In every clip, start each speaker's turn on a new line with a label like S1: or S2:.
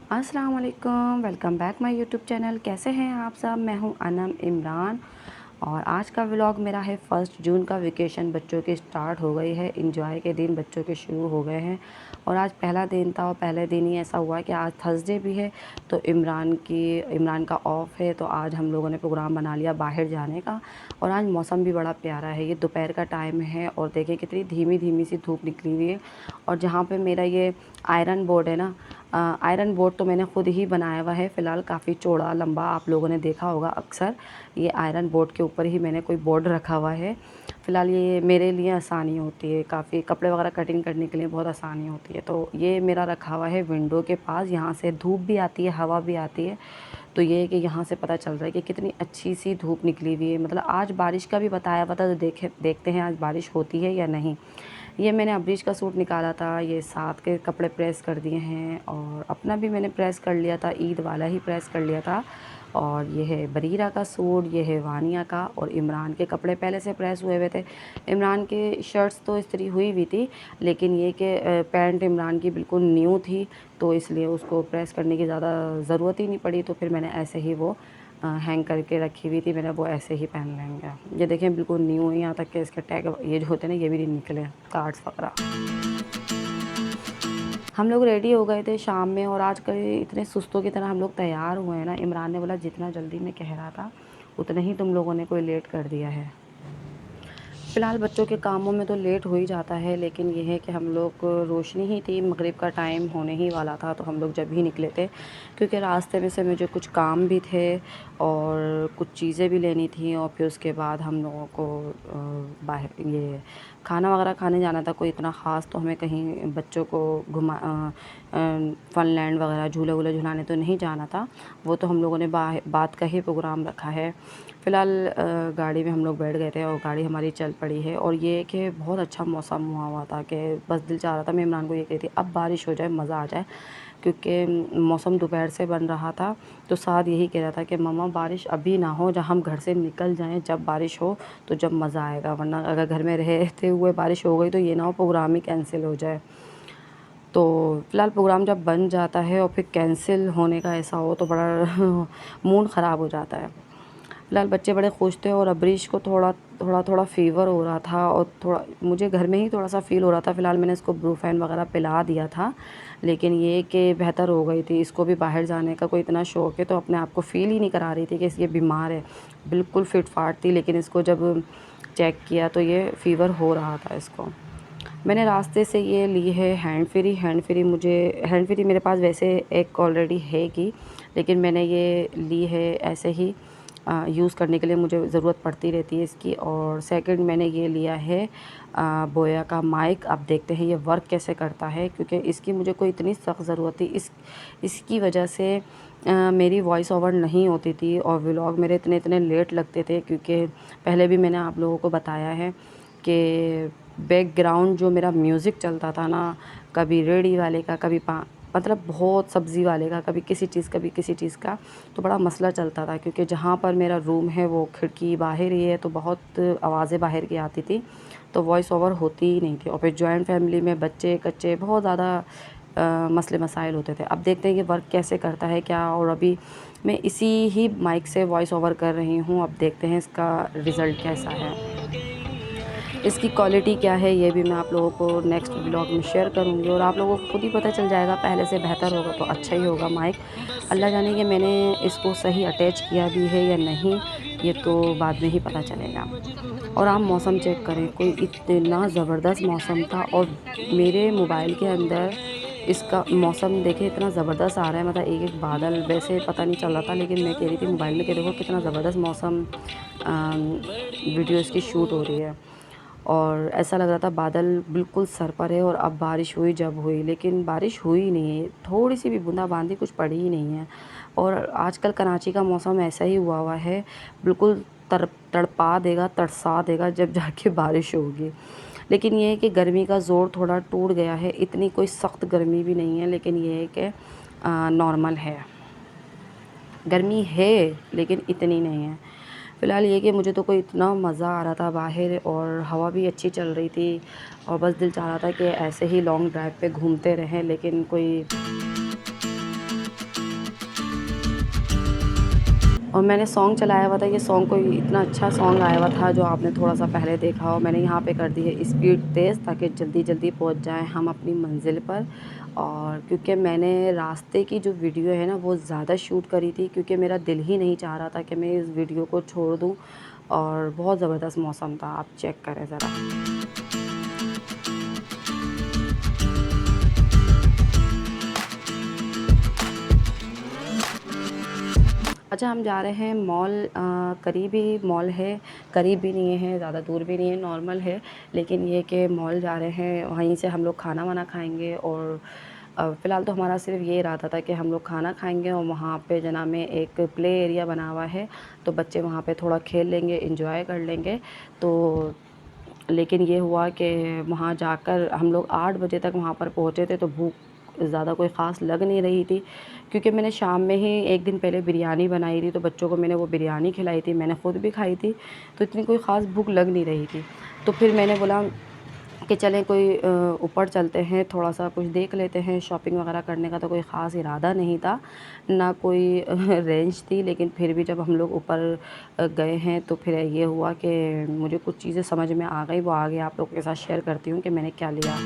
S1: अस्सलाम वालेकुम, welcome back my YouTube channel. कैसे हैं आप सब? मैं हूं अनम इमरान और आज का व्लॉग मेरा है 1 जून का। वेकेशन बच्चों की स्टार्ट हो गई है, इंजॉय के दिन बच्चों के शुरू हो गए हैं और आज पहला दिन था और पहले दिन ही ऐसा हुआ कि आज थर्सडे भी है तो इमरान का ऑफ है। तो आज हम लोगों ने प्रोग्राम बना लिया बाहर जाने का और आज मौसम भी बड़ा प्यारा है। ये दोपहर का टाइम है और देखिए कितनी धीमी धीमी सी धूप निकली हुई है। और जहाँ पे मेरा ये आयरन बोर्ड है ना, आयरन बोर्ड तो मैंने ख़ुद ही बनाया हुआ है। फ़िलहाल काफ़ी चौड़ा लंबा आप लोगों ने देखा होगा अक्सर। ये आयरन बोर्ड के ऊपर ही मैंने कोई बोर्ड रखा हुआ है। फ़िलहाल ये मेरे लिए आसानी होती है, काफ़ी कपड़े वगैरह कटिंग करने के लिए बहुत आसानी होती है। तो ये मेरा रखा हुआ है विंडो के पास, यहाँ से धूप भी आती है, हवा भी आती है। तो ये है कि यहाँ से पता चल रहा है कि कितनी अच्छी सी धूप निकली हुई है। मतलब आज बारिश का भी बताया हुआ था, तो देखते हैं आज बारिश होती है या नहीं। ये मैंने अब्रीश का सूट निकाला था, ये साथ के कपड़े प्रेस कर दिए हैं और अपना भी मैंने प्रेस कर लिया था, ईद वाला ही प्रेस कर लिया था। और ये है बरीरा का सूट, ये है वानिया का और इमरान के कपड़े पहले से प्रेस हुए हुए थे। इमरान के शर्ट्स तो इस्त्री हुई हुई थी, लेकिन ये कि पैंट इमरान की बिल्कुल न्यू थी तो इसलिए उसको प्रेस करने की ज़्यादा ज़रूरत ही नहीं पड़ी। तो फिर मैंने ऐसे ही वो हैंग करके रखी हुई थी, मैंने वो ऐसे ही पहन लेंगे। ये देखें बिल्कुल न्यू है, यहाँ तक कि इसके टैग ये जो होते हैं ना ये भी नहीं निकले, कार्ड्स वगैरह। हम लोग रेडी हो गए थे शाम में और आज कल इतने सुस्तों की तरह हम लोग तैयार हुए हैं ना। इमरान ने बोला जितना जल्दी मैं कह रहा था उतना ही तुम लोगों ने कोई लेट कर दिया है। फ़िलहाल बच्चों के कामों में तो लेट हो ही जाता है, लेकिन ये है कि हम लोग रोशनी ही थी, मगरिब का टाइम होने ही वाला था तो हम लोग जब ही निकले थे, क्योंकि रास्ते में से मुझे कुछ काम भी थे और कुछ चीज़ें भी लेनी थी। और फिर उसके बाद हम लोगों को बाहर ये खाना वगैरह खाने जाना था, कोई इतना ख़ास तो हमें कहीं बच्चों को फनलैंड वगैरह झूले वूले झुलाने तो नहीं जाना था। वो तो हम लोगों ने बात का ही प्रोग्राम रखा है। फ़िलहाल गाड़ी में हम लोग बैठ गए थे और गाड़ी हमारी चल पड़ी है। और ये कि बहुत अच्छा मौसम हुआ था कि बस दिल चाह रहा था, मैं इमरान को ये कहती अब बारिश हो जाए, मज़ा आ जाए, क्योंकि मौसम दोपहर से बन रहा था। तो साथ यही कह रहा था कि मम्मा बारिश अभी ना हो, जब हम घर से निकल जाएं जब बारिश हो तो जब मज़ा आएगा, वरना अगर घर में रहते हुए बारिश हो गई तो ये ना हो प्रोग्राम ही कैंसिल हो जाए। तो फ़िलहाल प्रोग्राम जब बन जाता है और फिर कैंसिल होने का ऐसा हो तो बड़ा मूड ख़राब हो जाता है। फ़िलहाल बच्चे बड़े खुश थे और अब्रीश को थोड़ा फ़ीवर हो रहा था और थोड़ा मुझे घर में ही थोड़ा-सा फ़ील हो रहा था। फ़िलहाल मैंने इसको ब्रूफेन वगैरह पिला दिया था, लेकिन ये कि बेहतर हो गई थी। इसको भी बाहर जाने का कोई इतना शौक है तो अपने आप को फ़ील ही नहीं करा रही थी कि ये बीमार है। बिल्कुल फिट-फाट थी, लेकिन इसको जब चेक किया तो ये फ़ीवर हो रहा था इसको। मैंने रास्ते से ये ली है हैंड फ्री मेरे पास वैसे एक ऑलरेडी है की, लेकिन मैंने ये ली है ऐसे ही यूज़ करने के लिए, मुझे ज़रूरत पड़ती रहती है इसकी। और सेकंड मैंने ये लिया है बोया का माइक। अब देखते हैं ये वर्क कैसे करता है, क्योंकि इसकी मुझे कोई इतनी सख्त ज़रूरत थी। इसकी वजह से मेरी वॉइस ओवर नहीं होती थी और व्लॉग मेरे इतने लेट लगते थे, क्योंकि पहले भी मैंने आप लोगों को बताया है कि बैकग्राउंड जो मेरा म्यूज़िक चलता था ना, कभी रेडी वाले का, कभी मतलब बहुत सब्ज़ी वाले का, कभी किसी चीज़ का, तो बड़ा मसला चलता था। क्योंकि जहाँ पर मेरा रूम है वो खिड़की बाहर ही है, तो बहुत आवाज़ें बाहर की आती थी, तो वॉइस ओवर होती ही नहीं थी। और फिर जॉइंट फैमिली में बच्चे कच्चे बहुत ज़्यादा मसले मसाइल होते थे। अब देखते हैं कि वर्क कैसे करता है क्या। और अभी मैं इसी ही माइक से वॉइस ओवर कर रही हूँ, अब देखते हैं इसका रिज़ल्ट कैसा है, इसकी क्वालिटी क्या है, ये भी मैं आप लोगों को नेक्स्ट व्लॉग में शेयर करूँगी और आप लोगों को खुद ही पता चल जाएगा। पहले से बेहतर होगा तो अच्छा ही होगा माइक। अल्लाह जाने कि मैंने इसको सही अटैच किया भी है या नहीं, ये तो बाद में ही पता चलेगा। और आप मौसम चेक करें, कोई इतना ज़बरदस्त मौसम था और मेरे मोबाइल के अंदर इसका मौसम देखें इतना ज़बरदस्त आ रहा है। मतलब एक बादल वैसे पता नहीं चल रहा था, लेकिन मैं कह रही थी मोबाइल में कि देखो कितना ज़बरदस्त मौसम वीडियो इसकी शूट हो रही है। और ऐसा लग रहा था बादल बिल्कुल सर पर है और अब बारिश हुई जब हुई, लेकिन बारिश हुई नहीं है, थोड़ी सी भी बूंदाबांदी कुछ पड़ी ही नहीं है। और आजकल कराची का मौसम ऐसा ही हुआ है, बिल्कुल तड़पा देगा, तरसा देगा जब जाके बारिश होगी। लेकिन ये है कि गर्मी का ज़ोर थोड़ा टूट गया है, इतनी कोई सख्त गर्मी भी नहीं है, लेकिन ये है कि नॉर्मल है, गर्मी है लेकिन इतनी नहीं है। फ़िलहाल ये कि मुझे तो कोई इतना मज़ा आ रहा था बाहर और हवा भी अच्छी चल रही थी और बस दिल चाह रहा था कि ऐसे ही लॉन्ग ड्राइव पे घूमते रहें, लेकिन कोई और मैंने सॉन्ग चलाया हुआ था, ये सॉन्ग कोई इतना अच्छा सॉन्ग आया हुआ था जो आपने थोड़ा-सा पहले देखा हो। मैंने यहाँ पे कर दी है स्पीड तेज़ ताकि जल्दी-जल्दी पहुँच जाएँ हम अपनी मंज़िल पर। और क्योंकि मैंने रास्ते की जो वीडियो है ना वो ज़्यादा शूट करी थी, क्योंकि मेरा दिल ही नहीं चाह रहा था कि मैं इस वीडियो को छोड़ दूँ। और बहुत ज़बरदस्त मौसम था, आप चेक करें ज़रा। अच्छा, हम जा रहे हैं मॉल, करीब ही मॉल है, करीब भी नहीं है, ज़्यादा दूर भी नहीं है, नॉर्मल है। लेकिन ये कि मॉल जा रहे हैं, वहीं से हम लोग खाना-वाना खाएँगे। और फ़िलहाल तो हमारा सिर्फ़ ये इरादा था कि हम लोग खाना खाएँगे और वहाँ पे जना में एक प्ले एरिया बना हुआ है, तो बच्चे वहाँ पे थोड़ा खेल लेंगे, एन्जॉय कर लेंगे। तो लेकिन ये हुआ कि वहाँ जाकर हम लोग 8 बजे तक वहाँ पर पहुँचे थे, तो भूख ज़्यादा कोई ख़ास लग नहीं रही थी, क्योंकि मैंने शाम में ही 1 दिन पहले बिरयानी बनाई थी, तो बच्चों को मैंने वो बिरयानी खिलाई थी, मैंने ख़ुद भी खाई थी, तो इतनी कोई ख़ास भूख लग नहीं रही थी। तो फिर मैंने बोला कि चलें कोई ऊपर चलते हैं, थोड़ा-सा कुछ देख लेते हैं। शॉपिंग वग़ैरह करने का तो कोई ख़ास इरादा नहीं था, ना कोई रेंज थी, लेकिन फिर भी जब हम लोग ऊपर गए हैं तो फिर ये हुआ कि मुझे कुछ चीज़ें समझ में आ गई, वो आगे आप लोगों के साथ शेयर करती हूँ कि मैंने क्या लिया।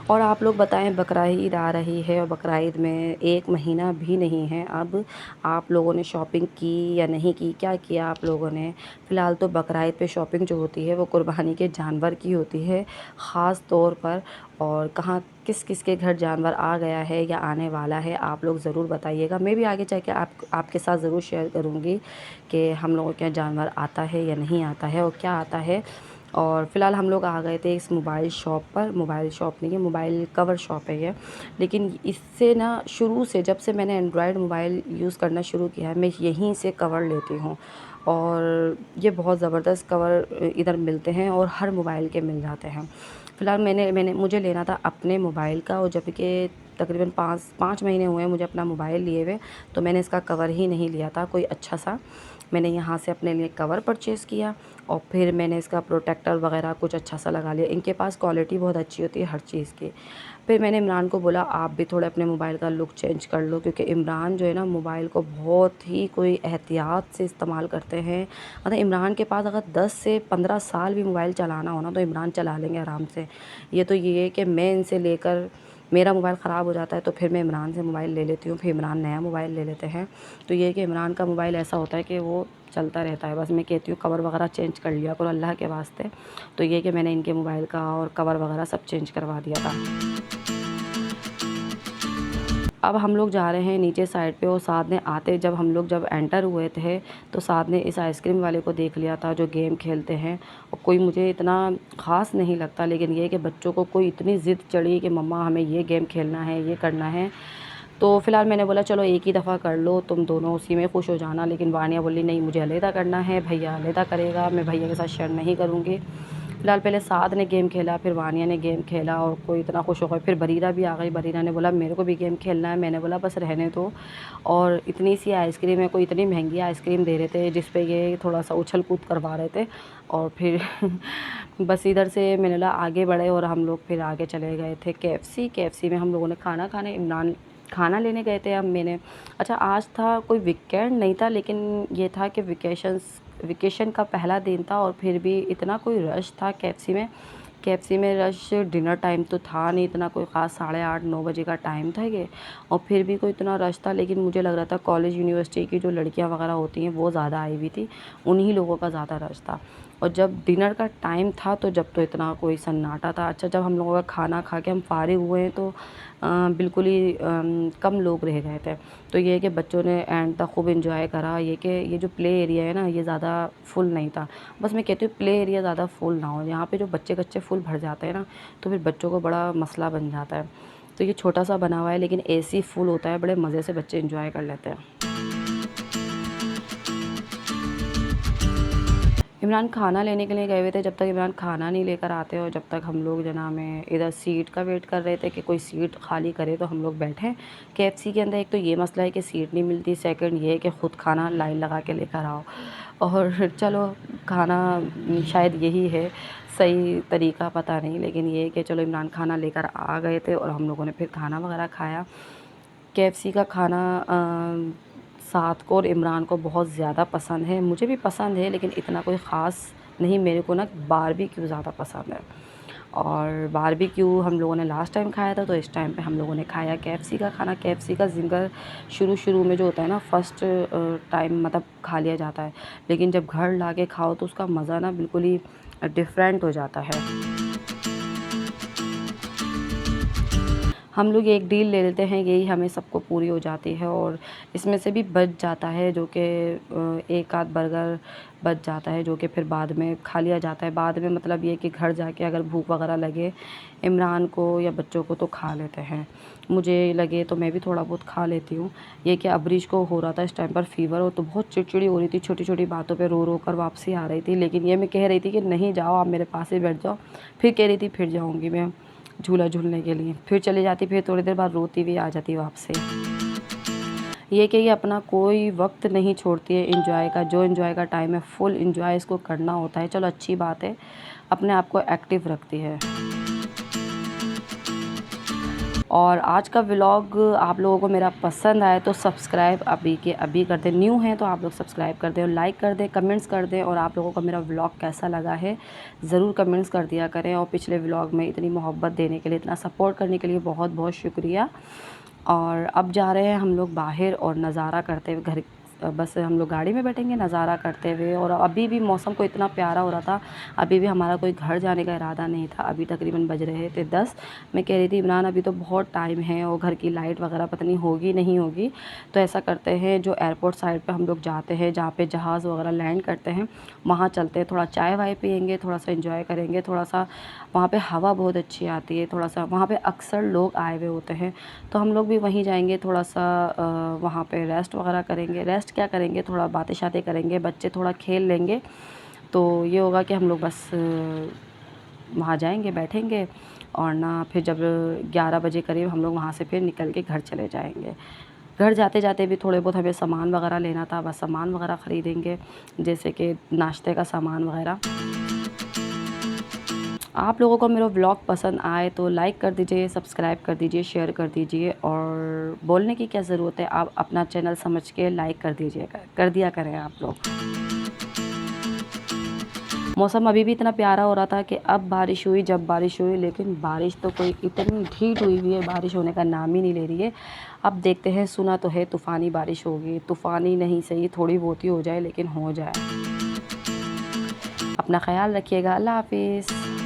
S1: और आप लोग बताएँ, बकरा ईद आ रही है और बकरा ईद में 1 महीना भी नहीं है अब। आप लोगों ने शॉपिंग की या नहीं की? क्या किया आप लोगों ने? फ़िलहाल तो बकरा ईद पे शॉपिंग जो होती है वो कुर्बानी के जानवर की होती है ख़ास तौर पर। और कहाँ किस-किस के घर जानवर आ गया है या आने वाला है, आप लोग ज़रूर बताइएगा। मैं भी आगे जाके आपके साथ ज़रूर शेयर करूँगी कि हम लोगों के यहाँ जानवर आता है या नहीं आता है और क्या आता है। और फ़िलहाल हम लोग आ गए थे इस मोबाइल शॉप पर। मोबाइल शॉप नहीं है, मोबाइल कवर शॉप है ये। लेकिन इससे ना शुरू से, जब से मैंने एंड्रॉयड मोबाइल यूज़ करना शुरू किया है, मैं यहीं से कवर लेती हूँ। और ये बहुत ज़बरदस्त कवर इधर मिलते हैं और हर मोबाइल के मिल जाते हैं। फ़िलहाल मुझे लेना था अपने मोबाइल का, और जब कि तकरीबन 5 महीने हुए हैं मुझे अपना मोबाइल लिए हुए, तो मैंने इसका कवर ही नहीं लिया था कोई अच्छा सा। मैंने यहाँ से अपने लिए कवर परचेज़ किया और फिर मैंने इसका प्रोटेक्टर वग़ैरह कुछ अच्छा सा लगा लिया। इनके पास क्वालिटी बहुत अच्छी होती है हर चीज़ की। फिर मैंने इमरान को बोला आप भी थोड़ा अपने मोबाइल का लुक चेंज कर लो, क्योंकि इमरान जो है ना मोबाइल को बहुत ही कोई एहतियात से इस्तेमाल करते हैं। मतलब इमरान के पास अगर 10 से 15 साल भी मोबाइल चलाना हो ना, तो इमरान चला लेंगे आराम से। ये तो ये है कि मैं इनसे लेकर मेरा मोबाइल ख़राब हो जाता है तो फिर मैं इमरान से मोबाइल ले लेती हूँ, फिर इमरान नया मोबाइल ले लेते हैं। तो ये है कि इमरान का मोबाइल ऐसा होता है कि वो चलता रहता है। बस मैं कहती हूँ कवर वगैरह चेंज कर लिया करो अल्लाह के वास्ते। तो ये है कि मैंने इनके मोबाइल का और कवर वगैरह सब चेंज करवा दिया था। अब हम लोग जा रहे हैं नीचे साइड पे, और साथ में आते जब हम लोग जब एंटर हुए थे, तो साथ में इस आइसक्रीम वाले को देख लिया था जो गेम खेलते हैं। और कोई मुझे इतना ख़ास नहीं लगता, लेकिन ये है कि बच्चों को कोई इतनी ज़िद चढ़ी कि मम्मा हमें ये गेम खेलना है, ये करना है। तो फ़िलहाल मैंने बोला चलो एक ही दफ़ा कर लो, तुम दोनों उसी में खुश हो जाना। लेकिन वानिया बोली नहीं, मुझे अलग करना है, भैया अलग करेगा, मैं भैया के साथ शेयर नहीं करूँगी। फ़िलहाल पहले साद ने गेम खेला, फिर वानिया ने गेम खेला और कोई इतना खुश हो गए। फिर बरीरा भी आ गई, बरीरा ने बोला मेरे को भी गेम खेलना है। मैंने बोला बस रहने दो। और इतनी सी आइसक्रीम है, कोई इतनी महंगी आइसक्रीम दे रहे थे जिस पे ये थोड़ा-सा उछल-कूद करवा रहे थे। और फिर बस इधर से मैंने बोला आगे बढ़े और हम लोग फिर आगे चले गए थे केएफसी। केएफसी में हम लोगों ने खाना खाने, इमरान खाना लेने गए थे। अब मैंने अच्छा, आज था कोई वीकेंड नहीं था, लेकिन ये था कि वेकेशन का पहला दिन था और फिर भी इतना कोई रश था केएफसी में। केएफसी में रश, डिनर टाइम तो था नहीं इतना कोई ख़ास, 8:30-9 बजे का टाइम था ये। और फिर भी कोई इतना रश था, लेकिन मुझे लग रहा था कॉलेज यूनिवर्सिटी की जो लड़कियां वगैरह होती हैं वो ज़्यादा आई हुई थी, उन्हीं लोगों का ज़्यादा रश था। और जब डिनर का टाइम था तो जब तो इतना कोई सन्नाटा था। अच्छा, जब हम लोगों का खाना खा के हम फ़ारिग हुए हैं तो बिल्कुल ही कम लोग रह गए थे। तो ये है कि बच्चों ने एंड तक खूब एंजॉय करा। ये कि ये जो प्ले एरिया है ना, ये ज़्यादा फुल नहीं था। बस मैं कहती हूँ प्ले एरिया ज़्यादा फुल ना हो, यहाँ पे जो बच्चे-कच्चे फुल भर जाते हैं ना, तो फिर बच्चों को बड़ा मसला बन जाता है। तो ये छोटा-सा बना हुआ है, लेकिन एसी फुल होता है, बड़े मज़े से बच्चे एंजॉय कर लेते हैं। इमरान खाना लेने के लिए गए हुए थे। जब तक इमरान खाना नहीं लेकर आते और जब तक हम लोग जना में इधर सीट का वेट कर रहे थे कि कोई सीट खाली करे तो हम लोग बैठें। केएफसी के अंदर एक तो ये मसला है कि सीट नहीं मिलती, सेकंड ये है कि ख़ुद खाना लाइन लगा के लेकर आओ। और चलो खाना शायद यही है सही तरीका, पता नहीं, लेकिन ये है कि चलो इमरान खाना लेकर आ गए थे और हम लोगों ने फिर खाना वगैरह खाया। केएफसी का खाना साद को और इमरान को बहुत ज़्यादा पसंद है, मुझे भी पसंद है लेकिन इतना कोई ख़ास नहीं। मेरे को ना बारबेक्यू ज़्यादा पसंद है, और बारबेक्यू हम लोगों ने लास्ट टाइम खाया था, तो इस टाइम पे हम लोगों ने खाया केएफसी का खाना। केएफसी का ज़िंगर शुरू में जो होता है ना, फर्स्ट टाइम मतलब खा लिया जाता है, लेकिन जब घर ला के खाओ तो उसका मज़ा ना बिल्कुल ही डिफरेंट हो जाता है। हम लोग एक डील ले लेते हैं, यही हमें सबको पूरी हो जाती है, और इसमें से भी बच जाता है जो कि एक आध बर्गर बच जाता है, जो कि फिर बाद में खा लिया जाता है। बाद में मतलब ये कि घर जाके अगर भूख वगैरह लगे इमरान को या बच्चों को तो खा लेते हैं, मुझे लगे तो मैं भी थोड़ा बहुत खा लेती हूँ। ये कि अबरीश को हो रहा था इस टाइम पर फ़ीवर, और तो बहुत चिड़चिड़ी हो रही थी, छोटी छोटी बातों पे रो रो कर वापसी आ रही थी, लेकिन ये मैं कह रही थी कि नहीं जाओ, आप मेरे पास ही बैठ जाओ। फिर कह रही थी फिर जाऊँगी मैं झूला झूलने के लिए, फिर चली जाती, फिर थोड़ी देर बाद रोती हुई आ जाती वापसी। ये कि ये अपना कोई वक्त नहीं छोड़ती है एंजॉय का, जो एंजॉय का टाइम है फुल एंजॉय इसको करना होता है। चलो अच्छी बात है, अपने आप को एक्टिव रखती है। और आज का व्लॉग आप लोगों को मेरा पसंद आए तो सब्सक्राइब अभी के अभी कर दें, न्यू हैं तो आप लोग सब्सक्राइब कर दें और लाइक कर दें, कमेंट्स कर दें, और आप लोगों को मेरा व्लॉग कैसा लगा है ज़रूर कमेंट्स कर दिया करें। और पिछले व्लॉग में इतनी मोहब्बत देने के लिए, इतना सपोर्ट करने के लिए बहुत बहुत शुक्रिया। और अब जा रहे हैं हम लोग बाहर और नज़ारा करते हुए घर, बस हम लोग गाड़ी में बैठेंगे नज़ारा करते हुए। और अभी भी मौसम को इतना प्यारा हो रहा था, अभी भी हमारा कोई घर जाने का इरादा नहीं था। अभी तकरीबन बज रहे थे 10। मैं कह रही थी इमरान अभी तो बहुत टाइम है और घर की लाइट वगैरह पता नहीं होगी नहीं होगी, तो ऐसा करते हैं जो एयरपोर्ट साइड पे हम लोग जाते हैं, जहाँ पे जहाज़ वगैरह लैंड करते हैं, वहाँ चलते हैं, थोड़ा चाय वाय पियेंगे, थोड़ा सा एंजॉय करेंगे, थोड़ा सा वहाँ पे हवा बहुत अच्छी आती है, थोड़ा सा वहाँ पे अक्सर लोग आए हुए होते हैं, तो हम लोग भी वहीं जाएंगे, थोड़ा सा वहाँ पे रेस्ट वगैरह करेंगे। रेस्ट क्या करेंगे, थोड़ा बातें शातें करेंगे, बच्चे थोड़ा खेल लेंगे, तो ये होगा कि हम लोग बस वहाँ जाएंगे, बैठेंगे, और ना फिर जब 11 बजे करीब हम लोग वहाँ से फिर निकल के घर चले जाएंगे। घर जाते जाते भी थोड़े बहुत हमें सामान वगैरह लेना था, बस सामान वगैरह ख़रीदेंगे, जैसे कि नाश्ते का सामान वगैरह। आप लोगों को मेरा व्लॉग पसंद आए तो लाइक कर दीजिए, सब्सक्राइब कर दीजिए, शेयर कर दीजिए, और बोलने की क्या ज़रूरत है, आप अपना चैनल समझ के लाइक कर दीजिएगा, कर दिया करें आप लोग। मौसम अभी भी इतना प्यारा हो रहा था कि अब बारिश हुई, जब बारिश हुई, लेकिन बारिश तो कोई इतनी ढीठ हुई हुई है, बारिश होने का नाम ही नहीं ले रही है। अब देखते हैं, सुना तो है तूफ़ानी बारिश होगी, तूफ़ानी नहीं सही थोड़ी बहुत ही हो जाए, लेकिन हो जाए। अपना ख्याल रखिएगा, अल्लाह हाफिज़।